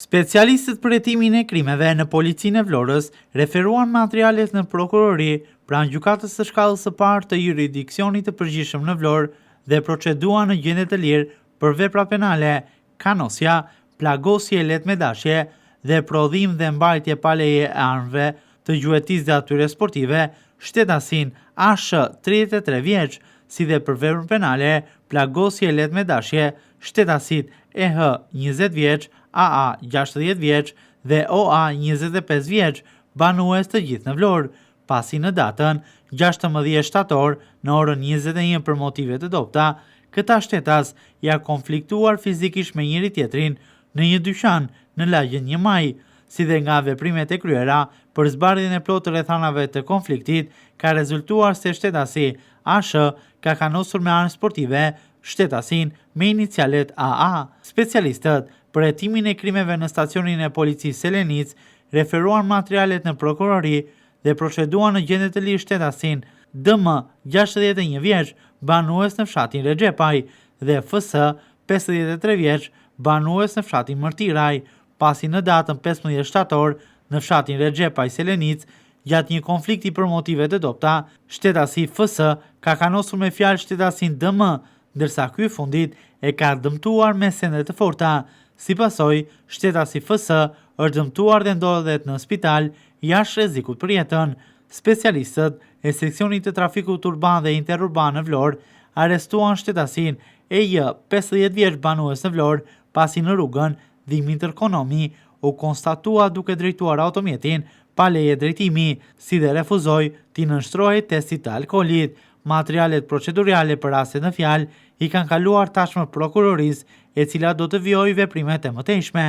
Specialistët për hetimin e krimeve në Policinë e Vlorës referuan materialet në prokurori pranë gjykatës së shkallës së parë të jurisdiksionit të përgjithshëm në Vlorë dhe proceduan në gjendje të lirë për vepra penale, kanosja, plagosje lehtë me dashje dhe prodhim dhe mbajtje pa leje e armëve të gjuetisë dhe atyre sportive, shtetasin ASH 33 vjeç, si dhe për veprën penale, plagosje lehtë me dashje, shtetasit EH 20 vjeç, AA 60 vjeç dhe OA 25 vjeç, banues të gjithë në Vlorë, pasi në datën 16 shtator në orën 21 për motive të dobta, këta shtetas ja konfliktuar fizikisht me njëri tjetrin në një dyqan në lagjen 1 Maj, si dhe nga veprimet e kryera për zbardhjen e plotë të rrethanave të konfliktit, ka rezultuar se shtetasi ASH ka kanosur me armë sportive shtetasin me inicialet AA. Specialistët për hetimin e krimeve në stacionin e policisë Selenic referuan materialet në prokurori dhe proceduan në gjendje të lirë shtetasin DM 61 vjeç, banues në fshatin Rexhepaj dhe FS 53 vjeç, banues në fshatin Mërtiraj, pasi në datën 15 shtator në fshatin Rexhepaj Selenic, gjatë një konflikti për motive të dobta, shtetasi FS ka kanosur me fjalë shtetasin DM, ndërsa ky fundit e ka dëmtuar me sende të forta. Si pasojë, shtetasi FS është dëmtuar dhe ndodhet në spital jashtë rrezikut për jetën. Specialistët e seksionit të trafikut urban dhe interurban në Vlorë arrestuan shtetasin EJ 50 vjeç, banues në Vlorë, pasi në rrugën Dimitër Konomi u konstatua duke drejtuar automjetin pa leje drejtimi, si dhe refuzoi t'i nënshtrohej testit të alkoolit. Materialet procedurale për rastet në fjalë i kanë kaluar tashmë prokurorisë, e cila do të vijojë veprimet e mëtejshme.